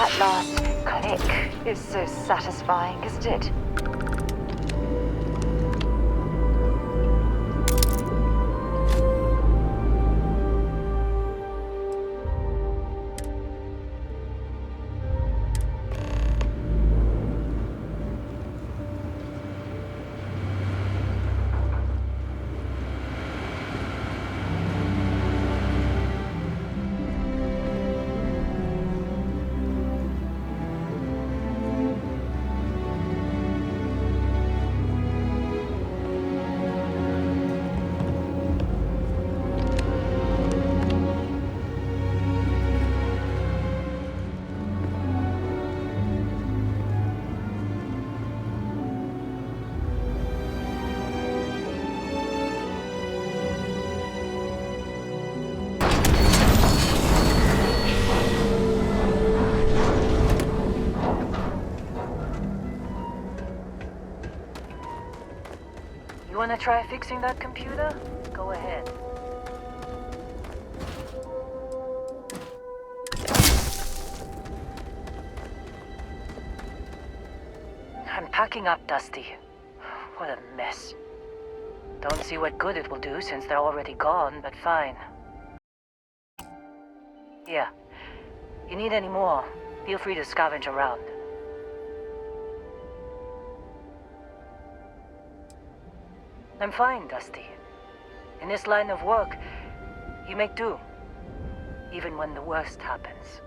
That last click is so satisfying, isn't it? You wanna try fixing that computer? Go ahead. I'm packing up, Dusty. What a mess. Don't see what good it will do since they're already gone, but fine. Yeah. You need any more, feel free to scavenge around. I'm fine, Dusty. In this line of work, you make do, even when the worst happens.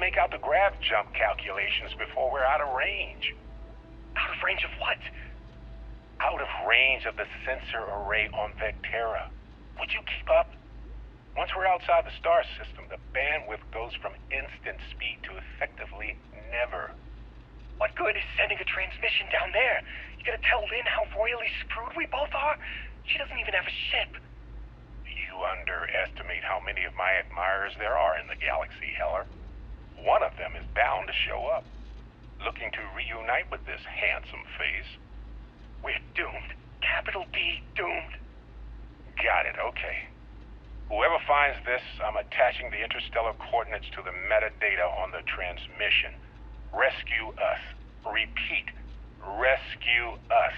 Make out the grav jump calculations before we're out of range. Out of range of what? Out of range of the sensor array on Vectera. Would you keep up? Once we're outside the star system, the bandwidth goes from instant speed to effectively never. What good is sending a transmission down there? You gonna tell Lynn how royally screwed we both are? She doesn't even have a ship. You underestimate how many of my admirers there are in the galaxy, Heller. One of them is bound to show up. Looking to reunite with this handsome face? We're doomed. Capital D doomed. Got it, okay. Whoever finds this, I'm attaching the interstellar coordinates to the metadata on the transmission. Rescue us. Repeat, rescue us.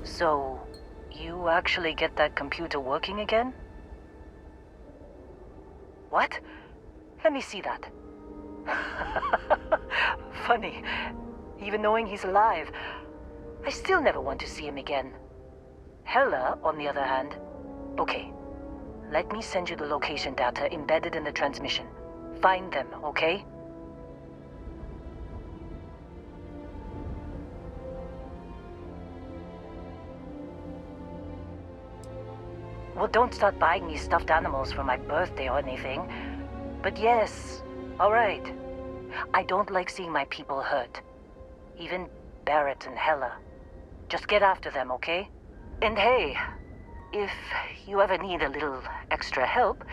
So, you actually get that computer working again? What? Let me see that. Funny. Even knowing he's alive, I still never want to see him again. Hella, on the other hand. Okay. Let me send you the location data embedded in the transmission. Find them, okay? Well, don't start buying me stuffed animals for my birthday or anything. But yes, all right. I don't like seeing my people hurt. Even Barrett and Hella. Just get after them, okay? And hey, if you ever need a little extra help,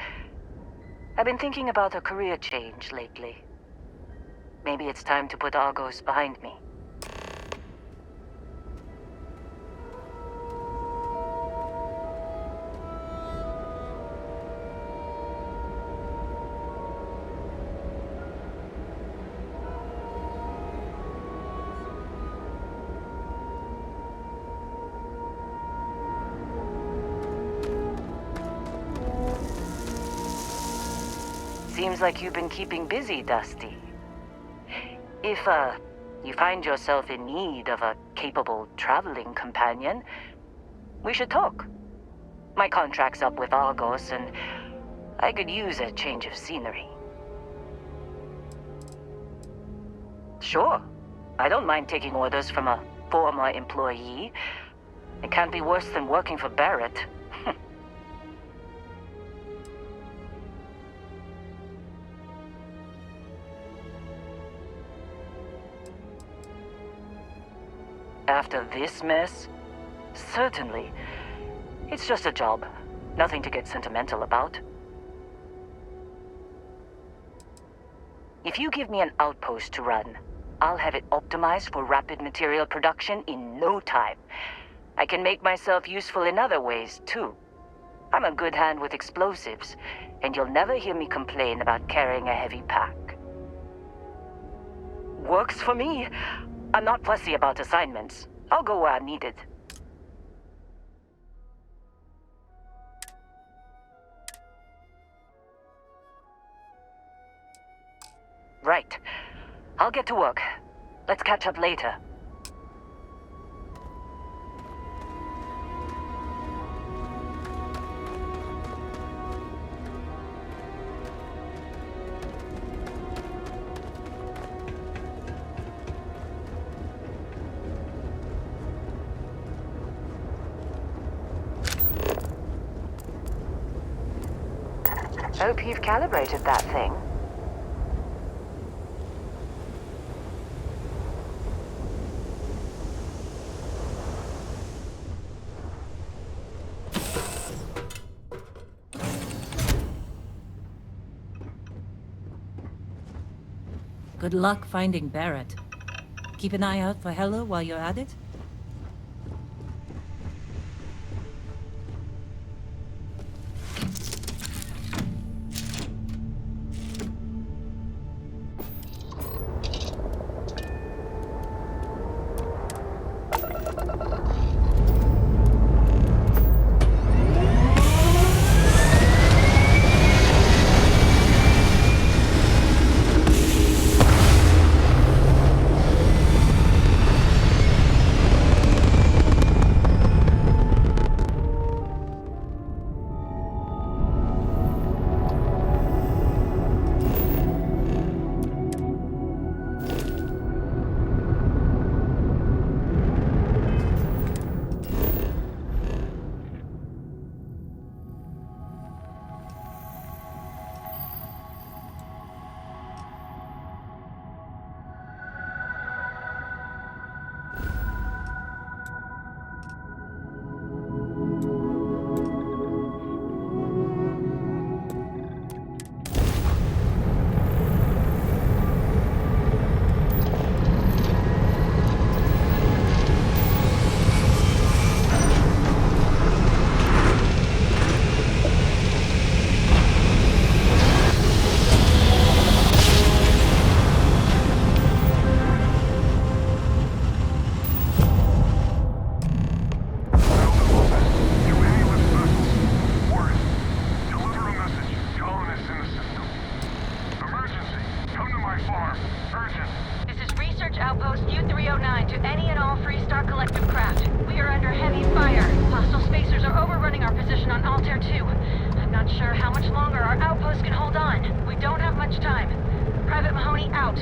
I've been thinking about a career change lately. Maybe it's time to put Argos behind me. Seems like you've been keeping busy, Dusty. If, you find yourself in need of a capable traveling companion, we should talk. My contract's up with Argos, and I could use a change of scenery. Sure. I don't mind taking orders from a former employee. It can't be worse than working for Barrett. After this mess? Certainly. It's just a job. Nothing to get sentimental about. If you give me an outpost to run, I'll have it optimized for rapid material production in no time. I can make myself useful in other ways, too. I'm a good hand with explosives, and you'll never hear me complain about carrying a heavy pack. Works for me. I'm not fussy about assignments. I'll go where I'm needed. Right. I'll get to work. Let's catch up later. Hope you've calibrated that thing. Good luck finding Barrett. Keep an eye out for Hella while you're at it. form. Urgent. This is Research Outpost U-309 to any and all Freestar Collective craft. We are under heavy fire. Hostile spacers are overrunning our position on Altair 2. I'm not sure how much longer our outpost can hold on. We don't have much time. Private Mahoney out.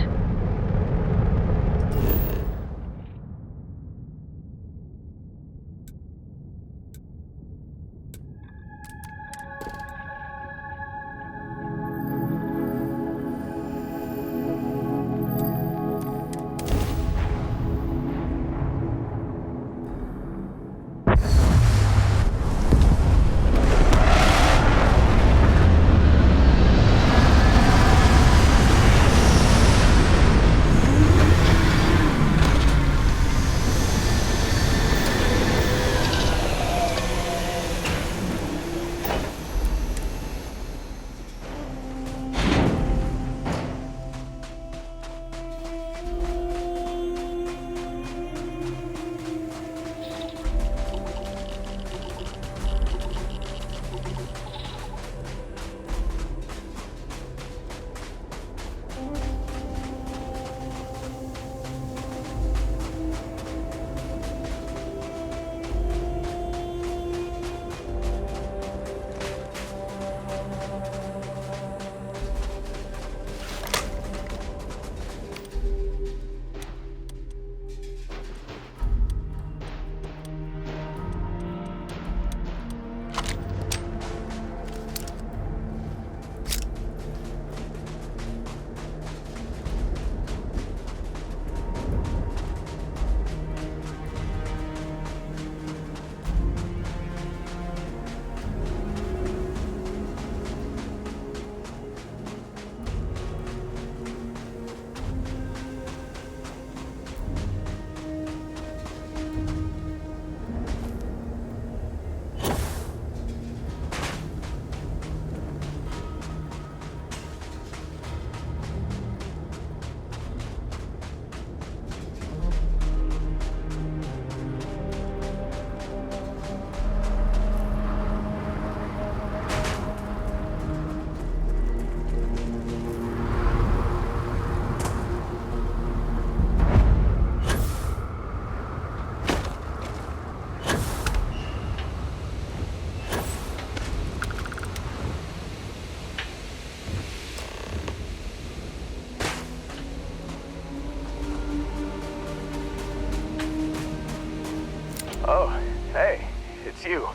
Oh, hey, it's you.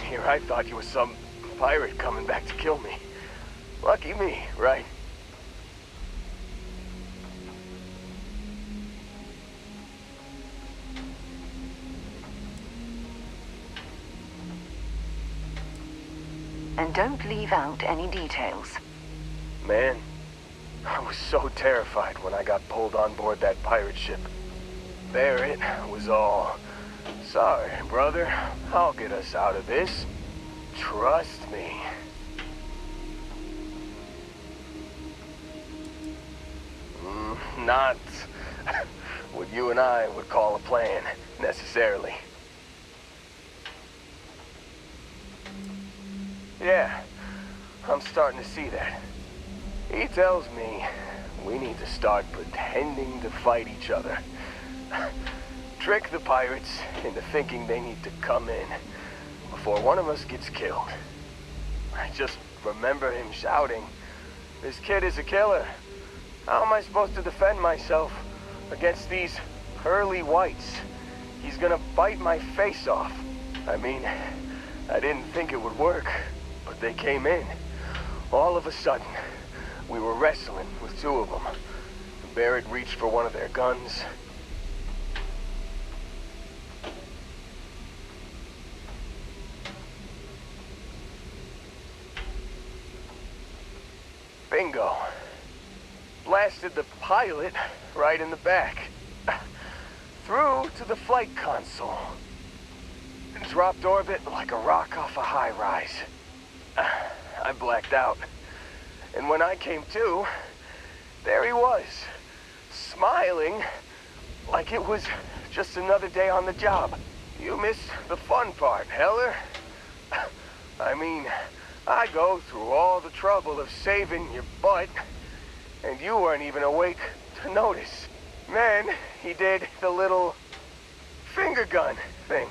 Here I thought you was some pirate coming back to kill me. Lucky me, right? And don't leave out any details. Man, I was so terrified when I got pulled on board that pirate ship. There it was all. Sorry, brother. I'll get us out of this. Trust me. Not what you and I would call a plan, necessarily. Yeah, I'm starting to see that. He tells me we need to start pretending to fight each other. Trick the pirates into thinking they need to come in before one of us gets killed. I just remember him shouting, "This kid is a killer. How am I supposed to defend myself against these pearly whites? He's gonna bite my face off." I mean, I didn't think it would work, but they came in. All of a sudden, we were wrestling with two of them. Barrett reached for one of their guns. Bingo. Blasted the pilot right in the back. Through to the flight console. Dropped orbit like a rock off a high-rise. I blacked out. And when I came to, there he was, smiling like it was just another day on the job. You missed the fun part, Heller. I mean, I go through all the trouble of saving your butt, and you weren't even awake to notice. Then he did the little finger gun thing.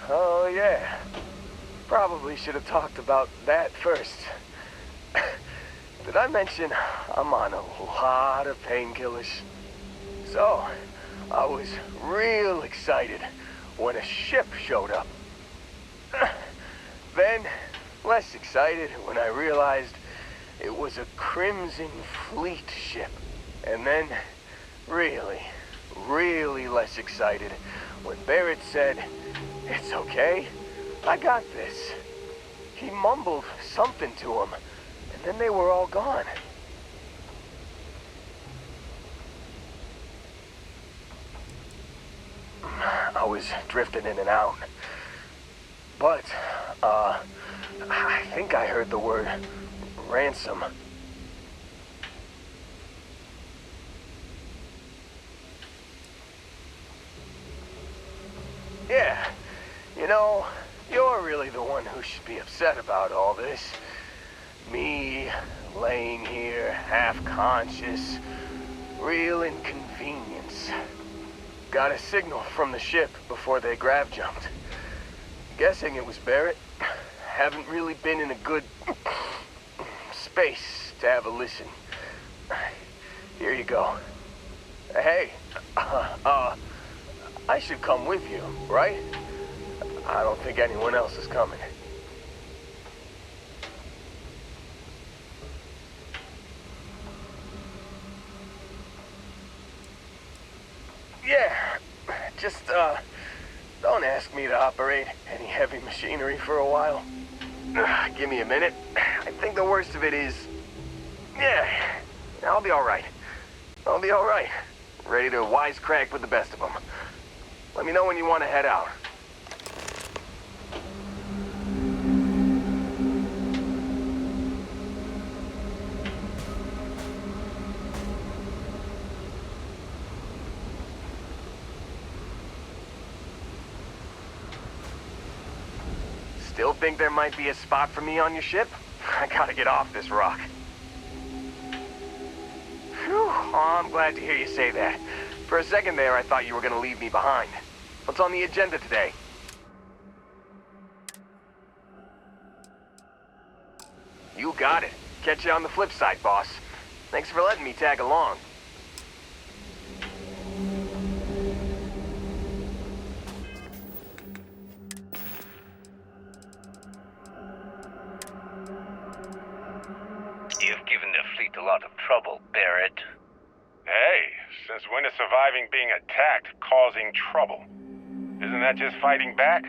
Oh, yeah. Probably should have talked about that first. Did I mention I'm on a lot of painkillers? So, I was real excited when a ship showed up. Then, less excited when I realized it was a Crimson Fleet ship. And then, really, really less excited when Barrett said, "It's okay, I got this." He mumbled something to him, and then they were all gone. I was drifting in and out. But, I think I heard the word ransom. Yeah, you know, you're really the one who should be upset about all this. Me, laying here, half-conscious, real inconvenience. Got a signal from the ship before they grav-jumped. Guessing it was Barrett. Haven't really been in a good space to have a listen. Here you go. Hey, I should come with you, right? I don't think anyone else is coming. Yeah, just, don't ask me to operate any heavy machinery for a while. Give me a minute. I think the worst of it is... Yeah, I'll be alright. I'll be alright. Ready to wisecrack with the best of them. Let me know when you want to head out. Still think there might be a spot for me on your ship? I gotta get off this rock. Phew, oh, I'm glad to hear you say that. For a second there, I thought you were gonna leave me behind. What's on the agenda today? You got it. Catch you on the flip side, boss. Thanks for letting me tag along. You've given the fleet a lot of trouble, Barrett. Hey, since when is surviving being attacked causing trouble? Isn't that just fighting back?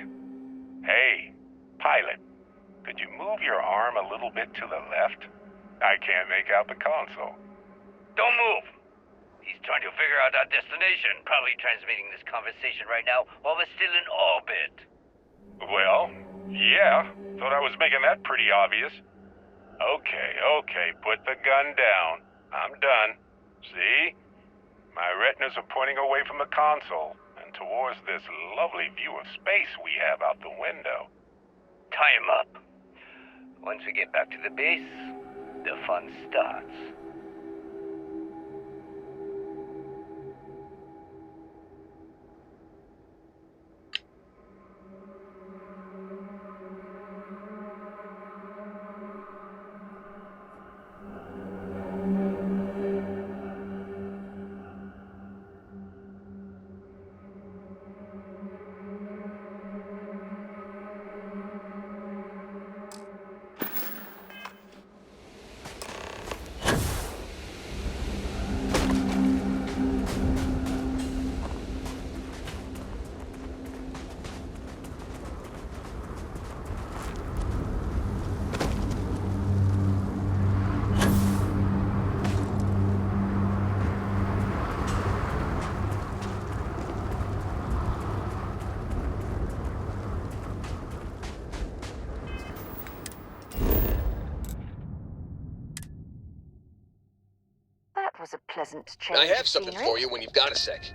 Hey, pilot, could you move your arm a little bit to the left? I can't make out the console. Don't move! He's trying to figure out our destination. Probably transmitting this conversation right now while we're still in orbit. Well, yeah, thought I was making that pretty obvious. Okay, put the gun down. I'm done. See? My retinas are pointing away from the console and towards this lovely view of space we have out the window. Tie him up. Once we get back to the base, the fun starts. pleasant change I have of something scenery. for you when you've got a sec.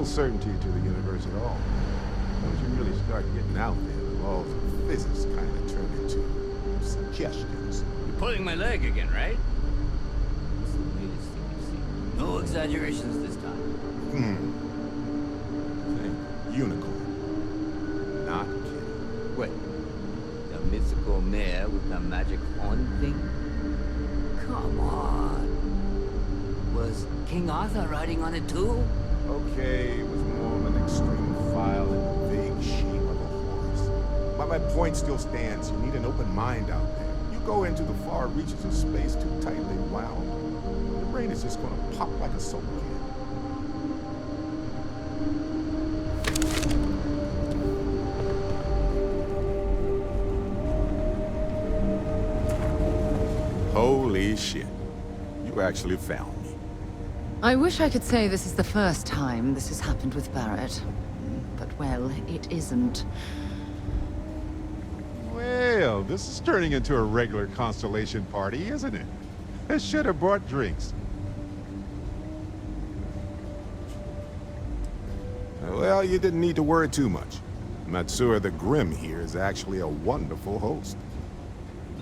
no certainty to the universe at all. Once you really start getting out there, the laws of physics kind of turn into suggestions. You're pulling my leg again, right? What's the latest thing you've seen? No exaggerations this time. Think unicorn. Not kidding. Wait. The mythical mare with the magic horn thing? Come on. Was King Arthur riding on it too? Okay, it was more of an extreme file in the vague shape of a horse. But my point still stands. You need an open mind out there. You go into the far reaches of space too tightly wound, your brain is just gonna pop like a soda can. Holy shit. You actually found me. I wish I could say this is the first time this has happened with Barrett. But, well, it isn't. Well, this is turning into a regular Constellation party, isn't it? I should have brought drinks. Well, you didn't need to worry too much. Matsura the Grim here is actually a wonderful host.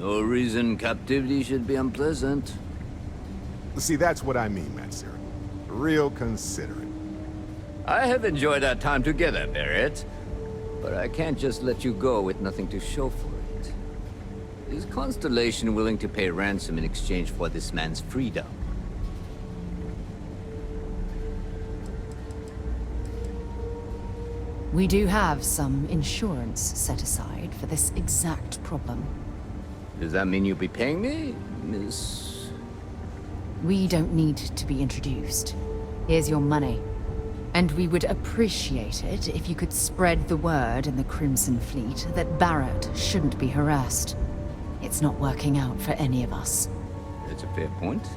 No reason captivity should be unpleasant. See, that's what I mean, Matsura. Real considerate. I have enjoyed our time together, Barrett. But I can't just let you go with nothing to show for it. Is Constellation willing to pay ransom in exchange for this man's freedom? We do have some insurance set aside for this exact problem. Does that mean you'll be paying me, Miss... We don't need to be introduced. Here's your money. And we would appreciate it if you could spread the word in the Crimson Fleet that Barrett shouldn't be harassed. It's not working out for any of us. That's a fair point.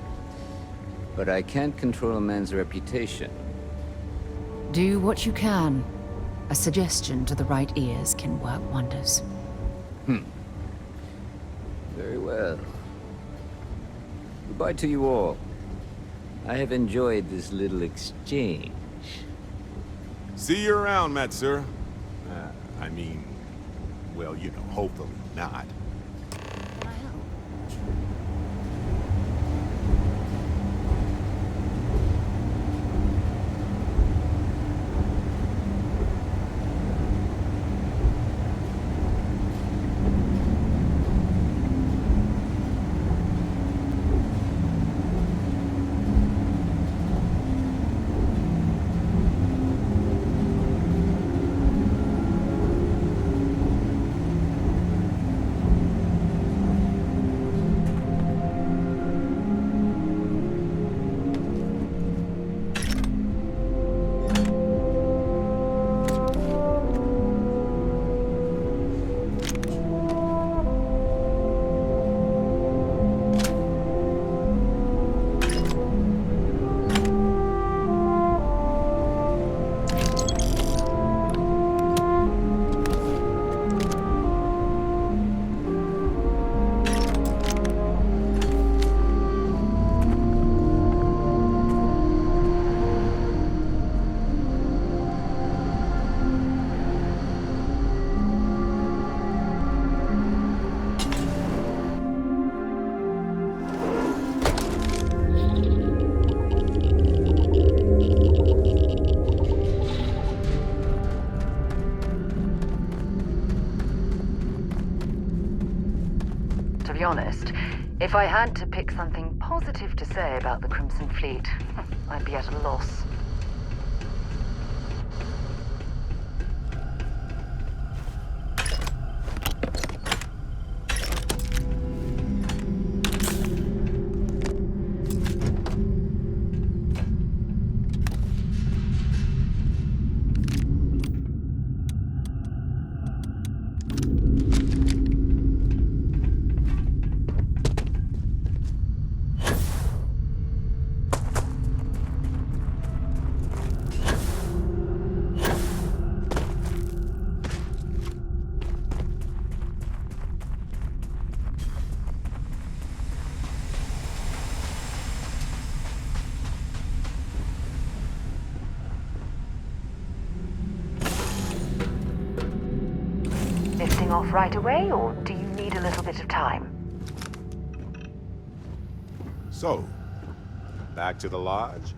But I can't control a man's reputation. Do what you can. A suggestion to the right ears can work wonders. Very well. Goodbye to you all. I have enjoyed this little exchange. See you around, Matsura. I mean, well, you know, hopefully not. To be honest, if I had to pick something positive to say about the Crimson Fleet, I'd be at a loss. off right away, or do you need a little bit of time? So, back to the lodge?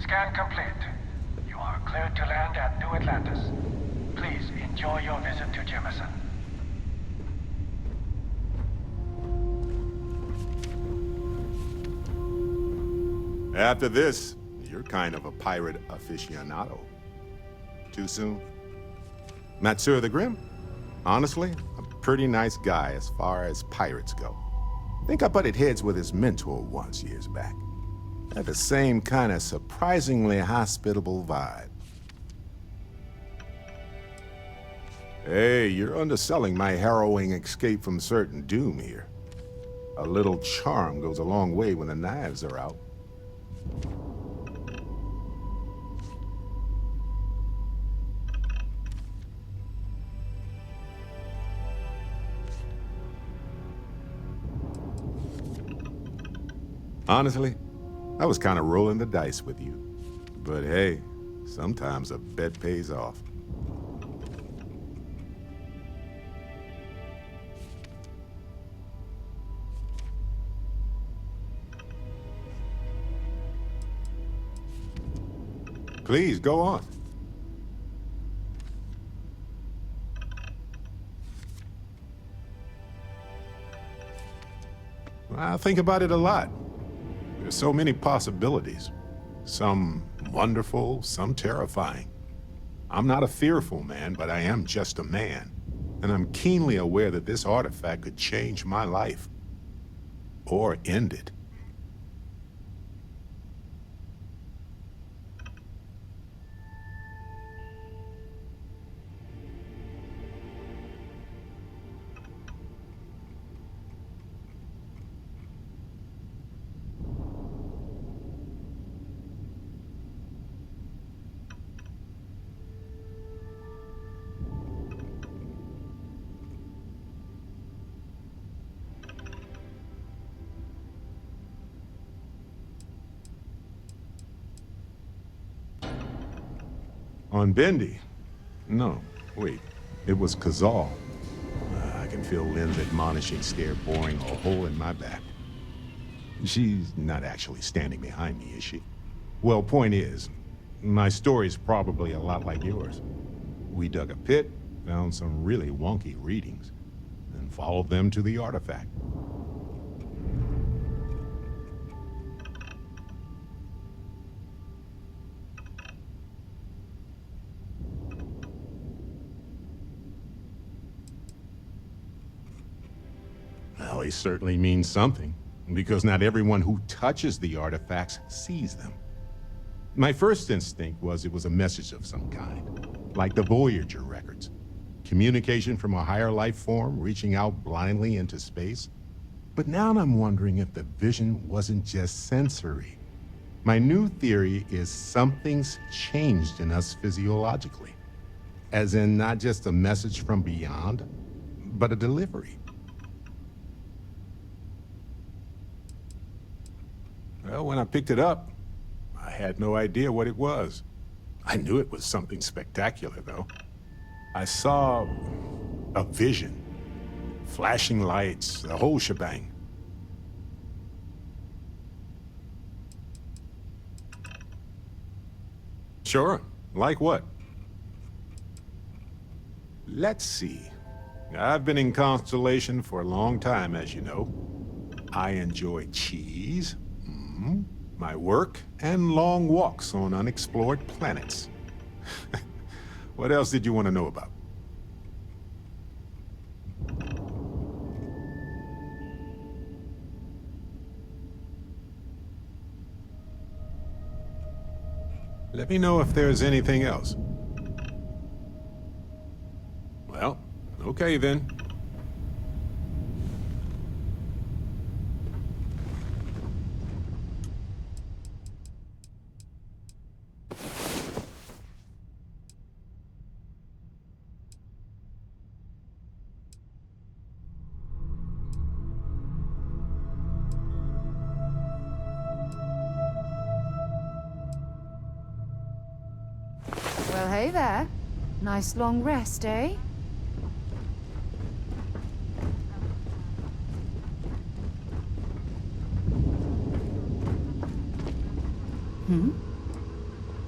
Scan complete. You are cleared to land at New Atlantis. Please enjoy your visit to Jemison. After this, you're kind of a pirate aficionado. Too soon? Matsur the Grim? Honestly, a pretty nice guy as far as pirates go. Think I butted heads with his mentor once years back. Had the same kind of surprisingly hospitable vibe. Hey, you're underselling my harrowing escape from certain doom here. A little charm goes a long way when the knives are out. Honestly, I was kind of rolling the dice with you. But hey, sometimes a bet pays off. Please, go on. I think about it a lot. There's so many possibilities. Some wonderful, some terrifying. I'm not a fearful man, but I am just a man. And I'm keenly aware that this artifact could change my life. Or end it. On Bendy? No, wait. It was Kazal. I can feel Lynn's admonishing stare boring a hole in my back. She's not actually standing behind me, is she? Well, point is, my story's probably a lot like yours. We dug a pit, found some really wonky readings, and followed them to the artifact. Well, it certainly means something, because not everyone who touches the artifacts sees them. My first instinct was it was a message of some kind, like the Voyager records. Communication from a higher life form reaching out blindly into space. But now I'm wondering if the vision wasn't just sensory. My new theory is something's changed in us physiologically. As in not just a message from beyond, but a delivery. Well, when I picked it up, I had no idea what it was. I knew it was something spectacular, though. I saw a vision. Flashing lights, the whole shebang. Sure. Like what? Let's see. I've been in Constellation for a long time, as you know. I enjoy cheese, my work, and long walks on unexplored planets. What else did you want to know about? Let me know if there's anything else. Well, okay then. Well, hey there. Nice long rest, eh?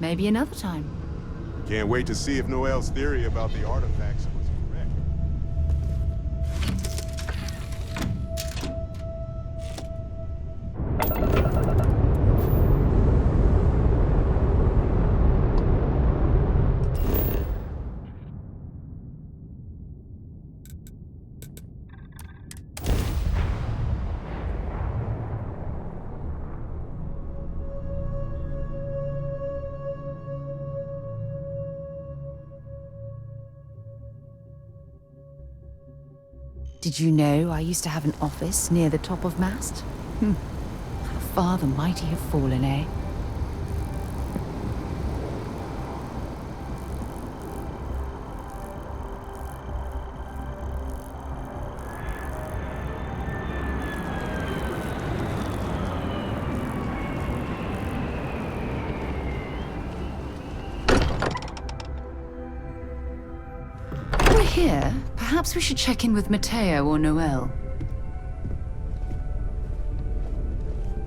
Maybe another time. Can't wait to see if Noel's theory about the artifacts was correct. Did you know I used to have an office near the top of mast? How far the mighty have fallen, eh? We're here. Perhaps we should check in with Mateo or Noel.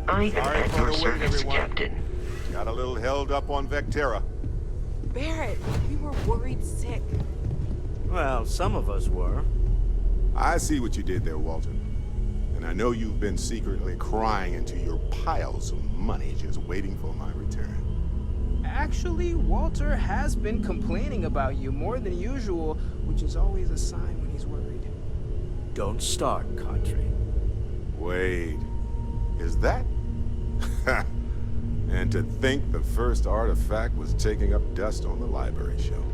I am Sorry at for your the wait, service, everyone. Captain. Got a little held up on Vectera. Barrett, we were worried sick. Well, some of us were. I see what you did there, Walter. And I know you've been secretly crying into your piles of money just waiting for my return. Actually, Walter has been complaining about you more than usual, which is always a sign when he's worried. Don't start, Country. Wait, is that? And to think the first artifact was taking up dust on the library shelf.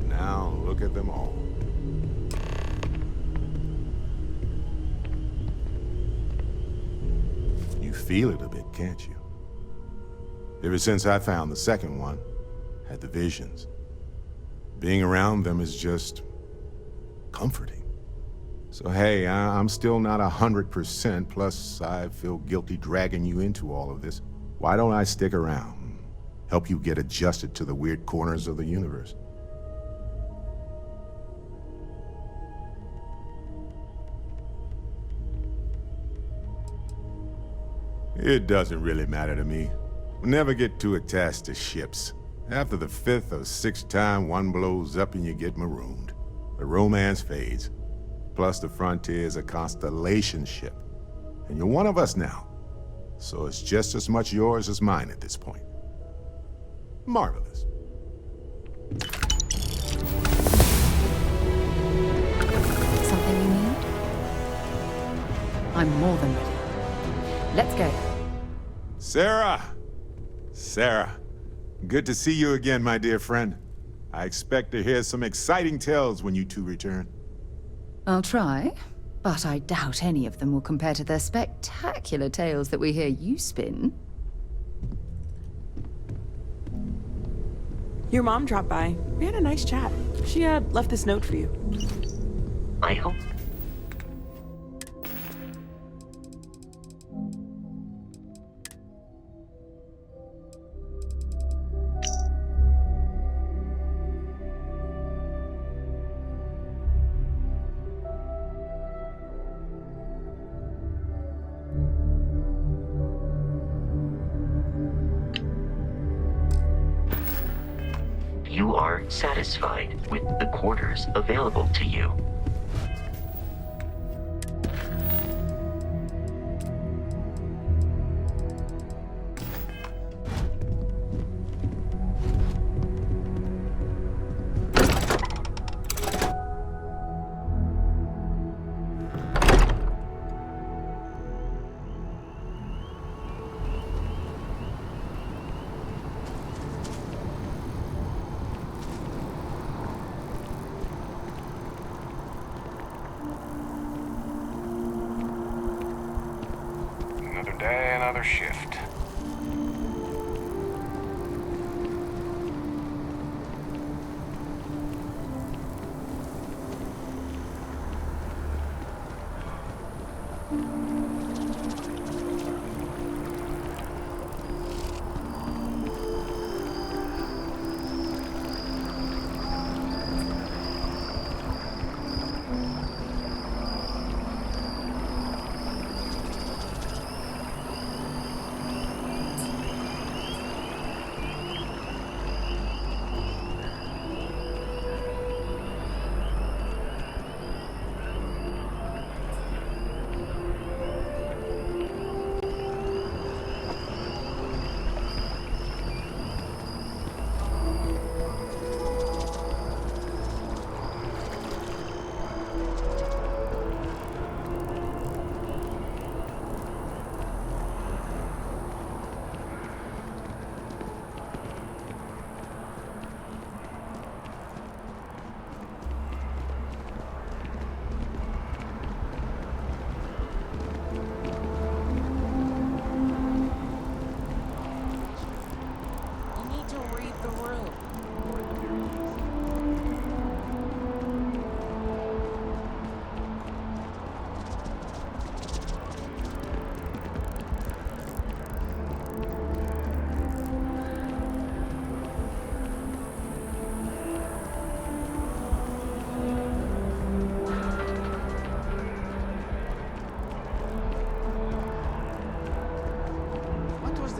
Now look at them all. You feel it a bit, can't you? Ever since I found the second one, had the visions. Being around them is just comforting. So hey, I'm still not 100%, plus I feel guilty dragging you into all of this. Why don't I stick around? Help you get adjusted to the weird corners of the universe. It doesn't really matter to me. Never get too attached to ships. After the 5th or 6th time one blows up and you get marooned, the romance fades. Plus the Frontier is a Constellation ship. And you're one of us now. So it's just as much yours as mine at this point. Marvelous. Something you need? I'm more than ready. Let's go. Sarah! Sarah, good to see you again, my dear friend. I expect to hear some exciting tales when you two return. I'll try, but I doubt any of them will compare to the spectacular tales that we hear you spin. Your mom dropped by. We had a nice chat. She left this note for you. I hope. You are satisfied with the quarters available to you. Another day, another shift.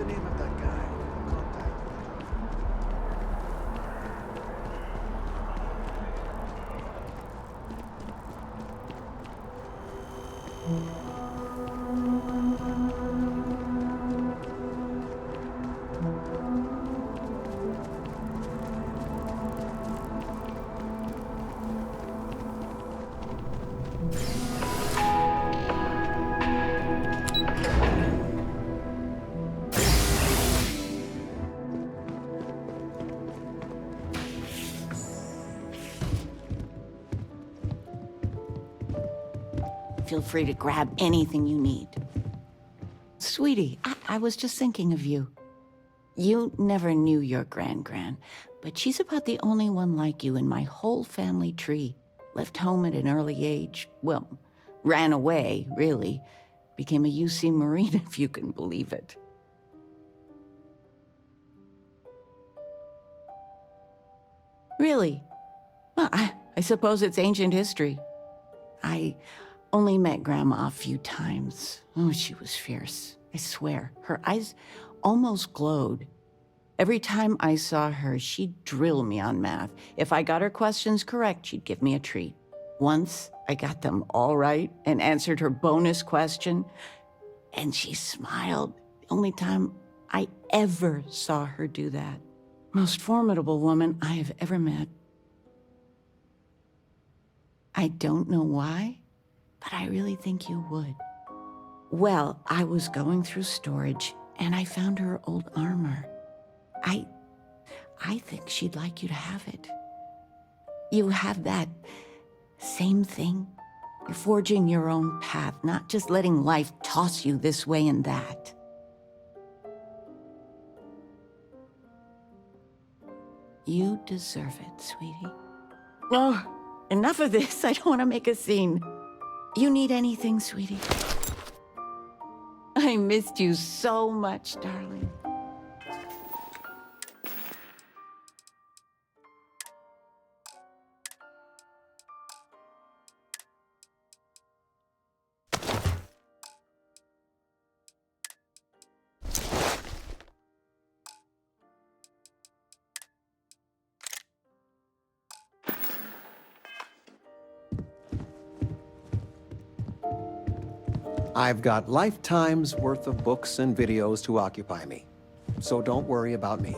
the name of that guy? Contact. Feel free to grab anything you need. Sweetie, I was just thinking of you. You never knew your gran-gran, but she's about the only one like you in my whole family tree. Left home at an early age. Well, ran away, really. Became a UC Marine, if you can believe it. Really? Well, I suppose it's ancient history. I only met Grandma a few times. Oh, she was fierce. I swear. Her eyes almost glowed. Every time I saw her, she'd drill me on math. If I got her questions correct, she'd give me a treat. Once, I got them all right and answered her bonus question, and she smiled. The only time I ever saw her do that. Most formidable woman I have ever met. I don't know why, but I really think you would. Well, I was going through storage, and I found her old armor. I think she'd like you to have it. You have that same thing. You're forging your own path, not just letting life toss you this way and that. You deserve it, sweetie. Oh, enough of this. I don't want to make a scene. You need anything, sweetie? I missed you so much, darling. I've got lifetimes worth of books and videos to occupy me, so don't worry about me.